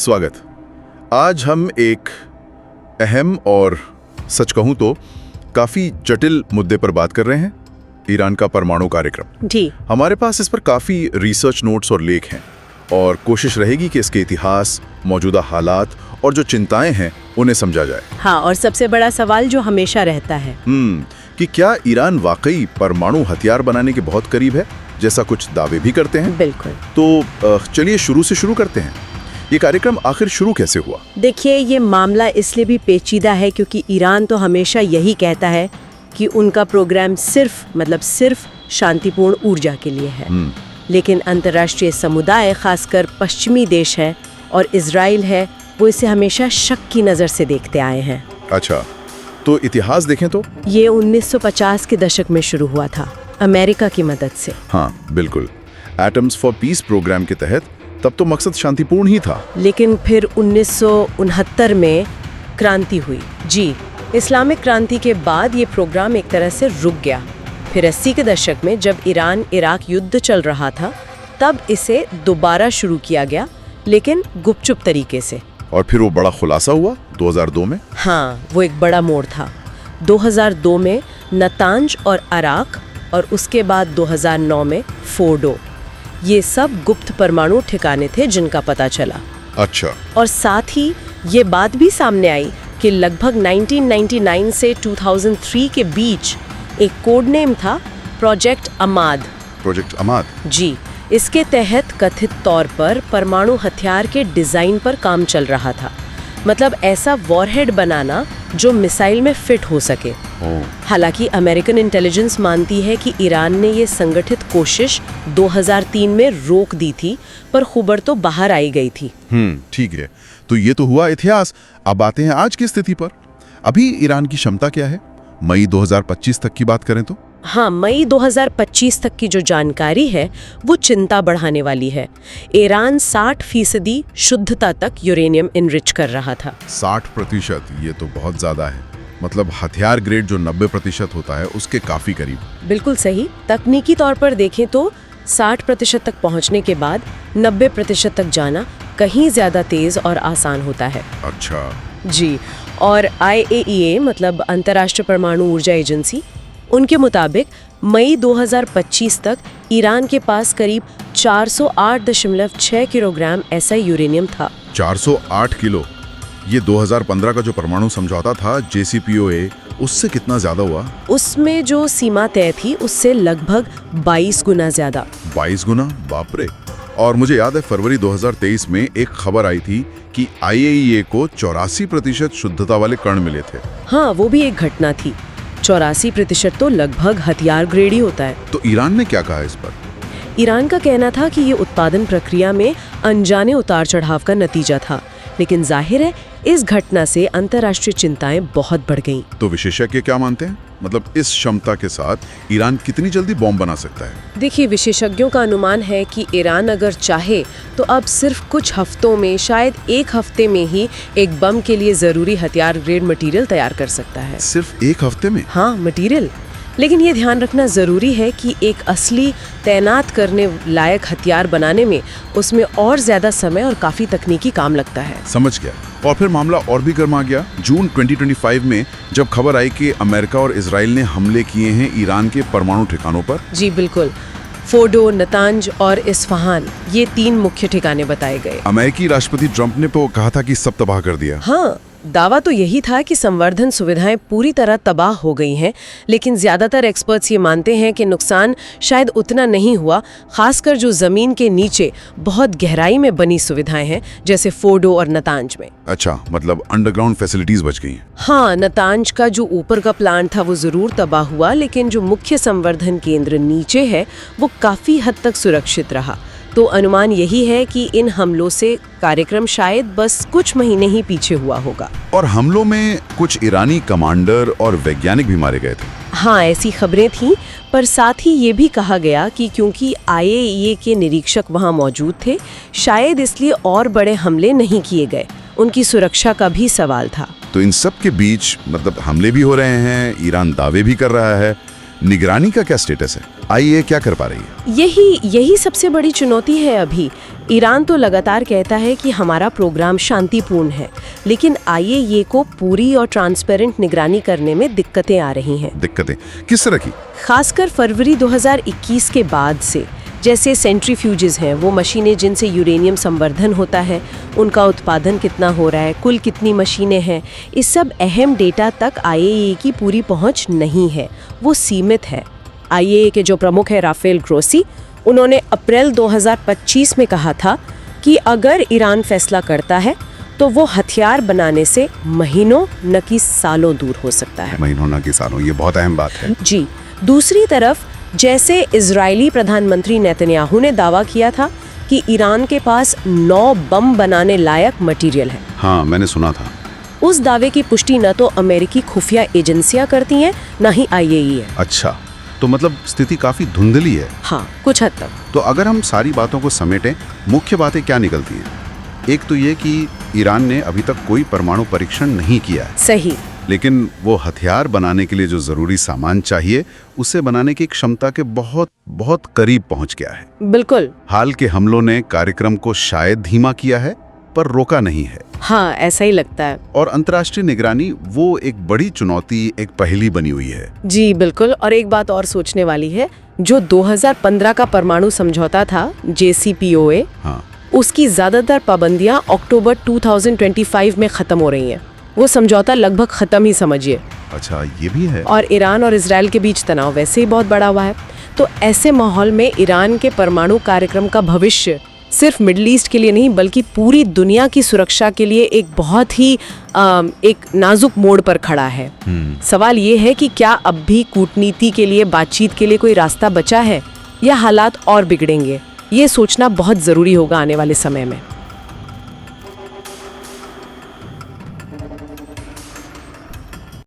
स्वागत। आज हम एक अहम और सच कहूं तो काफ़ी जटिल मुद्दे पर बात कर रहे हैं, ईरान का परमाणु कार्यक्रम। जी। हमारे पास इस पर काफ़ी रिसर्च नोट्स और लेख हैं और कोशिश रहेगी कि इसके इतिहास, मौजूदा हालात और जो चिंताएं हैं उन्हें समझा जाए। हाँ, और सबसे बड़ा सवाल जो हमेशा रहता है कि क्या ईरान वाकई परमाणु हथियार बनाने के बहुत करीब है, जैसा कुछ दावे भी करते हैं। बिल्कुल। तो चलिए शुरू से शुरू करते हैं। ये कार्यक्रम आखिर शुरू कैसे हुआ? देखिए, ये मामला इसलिए भी पेचीदा है क्योंकि ईरान तो हमेशा यही कहता है कि उनका प्रोग्राम सिर्फ शांतिपूर्ण ऊर्जा के लिए है। लेकिन अंतर्राष्ट्रीय समुदाय, खासकर पश्चिमी देश है और इजराइल है, वो इसे हमेशा शक की नज़र से देखते आए हैं। अच्छा, तो इतिहास देखें तो ये 1950 के दशक में शुरू हुआ था, अमेरिका की मदद से। हाँ बिल्कुल, एटम्स फॉर पीस प्रोग्राम के तहत। तब तो मकसद शांतिपूर्ण ही था। लेकिन फिर 1969 में क्रांति हुई। जी, इस्लामिक क्रांति के बाद ये प्रोग्राम एक तरह से रुक गया। फिर 80 के दशक में जब ईरान इराक युद्ध चल रहा था, तब इसे दोबारा शुरू किया गया, लेकिन गुपचुप तरीके से। और फिर वो बड़ा खुलासा हुआ 2002 में। हाँ, वो एक बड़ा मोड़ था। 2002 में नतांज और अराक, और उसके बाद 2009 में फोर्डो। ये सब गुप्त परमाणु ठिकाने थे जिनका पता चला। अच्छा। और साथ ही ये बात भी सामने आई कि लगभग 1999 से 2003 के बीच एक कोड नेम था प्रोजेक्ट अमाद। प्रोजेक्ट अमाद? जी, इसके तहत कथित तौर पर परमाणु हथियार के डिजाइन पर काम चल रहा था। मतलब ऐसा वॉरहेड बनाना जो मिसाइल में फिट हो सके। हालांकि अमेरिकन इंटेलिजेंस मानती है कि ईरान ने ये संगठित कोशिश 2003 में रोक दी थी, पर खबर तो बाहर आई गई थी। ठीक है, तो ये तो हुआ इतिहास। अब आते हैं आज की स्थिति पर। अभी ईरान की क्षमता क्या है, मई 2025 तक की बात करें तो? हाँ, मई 2025 तक की जो जानकारी है वो चिंता बढ़ाने वाली है। ईरान 60% शुद्धता तक यूरेनियम इनरिच कर रहा था। 60%? ये तो बहुत ज्यादा है। मतलब हथियार ग्रेड जो 90% होता है उसके काफी करीब। बिल्कुल सही। तकनीकी तौर पर देखें तो 60% तक पहुंचने के बाद 90% तक जाना कहीं ज्यादा तेज और आसान होता है। अच्छा। जी, और IAEA मतलब अंतर्राष्ट्रीय परमाणु ऊर्जा एजेंसी, उनके मुताबिक मई 2025 तक ईरान के पास करीब 408.6 किलोग्राम ऐसा यूरेनियम था। 408 किलो? ये 2015 का जो परमाणु समझौता था JCPOA, उससे कितना ज्यादा हुआ? उसमें जो सीमा तय थी उससे लगभग 22 गुना ज्यादा। 22 गुना? बाप रे। और मुझे याद है फरवरी 2023 में एक खबर आई थी कि IAEA को 84% शुद्धता वाले कण मिले थे। हाँ, वो भी एक घटना थी। 84% तो लगभग हथियार ग्रेड ही होता है। तो ईरान ने क्या कहा इस पर? ईरान का कहना था कि ये उत्पादन प्रक्रिया में अनजाने उतार चढ़ाव का नतीजा था, लेकिन जाहिर है इस घटना से अंतर्राष्ट्रीय चिंताएं बहुत बढ़ गईं। तो विशेषज्ञ क्या मानते हैं? मतलब इस क्षमता के साथ ईरान कितनी जल्दी बॉम्ब बना सकता है? देखिए, विशेषज्ञों का अनुमान है कि ईरान अगर चाहे तो अब सिर्फ कुछ हफ्तों में, शायद एक हफ्ते में ही एक बम के लिए जरूरी हथियार ग्रेड मटेरियल तैयार कर सकता है। सिर्फ एक हफ्ते में? हाँ, मटेरियल। लेकिन ये ध्यान रखना जरूरी है कि एक असली तैनात करने लायक हथियार बनाने में उसमें और ज्यादा समय और काफी तकनीकी काम लगता है। समझ गया। और फिर मामला और भी गर्मा गया जून 2025 में, जब खबर आई कि अमेरिका और इजराइल ने हमले किए हैं ईरान के परमाणु ठिकानों पर। जी बिल्कुल। फोर्डो, नतांज और इस्फहान, ये 3 मुख्य ठिकाने बताए गए। अमेरिकी राष्ट्रपति ट्रंप ने तो कहा था कि सब तबाह कर दिया। हाँ, दावा तो यही था कि संवर्धन सुविधाएं पूरी तरह तबाह हो गई हैं, लेकिन ज्यादातर एक्सपर्ट्स ये मानते हैं कि नुकसान शायद उतना नहीं हुआ, खासकर जो जमीन के नीचे बहुत गहराई में बनी सुविधाएं हैं, जैसे फोर्डो और नतांज में। अच्छा, मतलब अंडरग्राउंड फैसिलिटीज बच गई। हाँ, नतांज का जो ऊपर का प्लांट था वो जरूर तबाह हुआ, लेकिन जो मुख्य संवर्धन केंद्र नीचे है वो काफी हद तक सुरक्षित रहा। तो अनुमान यही है कि इन हमलों से कार्यक्रम शायद बस कुछ महीने ही पीछे हुआ होगा। और हमलों में कुछ ईरानी कमांडर और वैज्ञानिक भी मारे गए थे। हाँ, ऐसी खबरें थीं, पर साथ ही ये भी कहा गया कि क्योंकि IAEA के निरीक्षक वहाँ मौजूद थे, शायद इसलिए और बड़े हमले नहीं किए गए। उनकी सुरक्षा का भी सवाल था। तो इन सब के बीच मतलब हमले भी हो रहे हैं, ईरान दावे भी कर रहा है, निगरानी का क्या स्टेटस है? आईएए क्या कर पा रही है? यही सबसे बड़ी चुनौती है अभी। ईरान तो लगातार कहता है कि हमारा प्रोग्राम शांतिपूर्ण है, लेकिन आईएए को पूरी और ट्रांसपेरेंट निगरानी करने में दिक्कतें आ रही हैं। दिक्कतें किस तरह की? खासकर फरवरी 2021 के बाद से। जैसे सेंट्रीफ्यूजेस हैं, वो मशीनें जिनसे यूरेनियम संवर्धन होता है, उनका उत्पादन कितना हो रहा है, कुल कितनी मशीनें हैं, इस सब अहम डेटा तक आईएए की पूरी पहुंच नहीं है, वो सीमित है। आईएए के जो प्रमुख है राफेल ग्रोसी, उन्होंने अप्रैल 2025 में कहा था कि अगर ईरान फैसला करता है तो वो हथियार बनाने से महीनों न कि सालों दूर हो सकता है। महीनों न कि सालों, ये बहुत अहम बात है। जी। दूसरी तरफ जैसे इजरायली प्रधानमंत्री नेतन्याहू ने दावा किया था कि ईरान के पास 9 बम बनाने लायक मटेरियल है। हाँ, मैंने सुना था। उस दावे की पुष्टि न तो अमेरिकी खुफिया एजेंसियां करती हैं, न ही आईएए। अच्छा, तो मतलब स्थिति काफी धुंधली है। हाँ, कुछ हद तक। तो अगर हम सारी बातों को समेटें, मुख्य बातें क्या निकलती हैं? एक तो ये कि ईरान ने अभी तक कोई परमाणु परीक्षण नहीं किया है। सही। लेकिन वो हथियार बनाने के लिए जो जरूरी सामान चाहिए, उसे बनाने की क्षमता के बहुत बहुत करीब पहुंच गया है। बिल्कुल। हाल के हमलों ने कार्यक्रम को शायद धीमा किया है, पर रोका नहीं है। हाँ, ऐसा ही लगता है। और अंतर्राष्ट्रीय निगरानी वो एक बड़ी चुनौती, एक पहेली बनी हुई है। जी बिल्कुल। और एक बात और सोचने वाली है, जो 2015 का परमाणु समझौता था, JCPOA, हाँ, उसकी ज्यादातर पाबंदियां अक्टूबर 2025 में खत्म हो रही हैं। वो समझौता लगभग खत्म ही समझिए। अच्छा, ये भी है। और ईरान और इजराइल के बीच तनाव वैसे ही बहुत बढ़ा हुआ है। तो ऐसे माहौल में ईरान के परमाणु कार्यक्रम का भविष्य सिर्फ मिडिल ईस्ट के लिए नहीं, बल्कि पूरी दुनिया की सुरक्षा के लिए एक बहुत ही एक नाजुक मोड़ पर खड़ा है। सवाल ये है कि क्या अब भी कूटनीति के लिए, बातचीत के लिए कोई रास्ता बचा है, या हालात और बिगड़ेंगे? ये सोचना बहुत जरूरी होगा आने वाले समय में।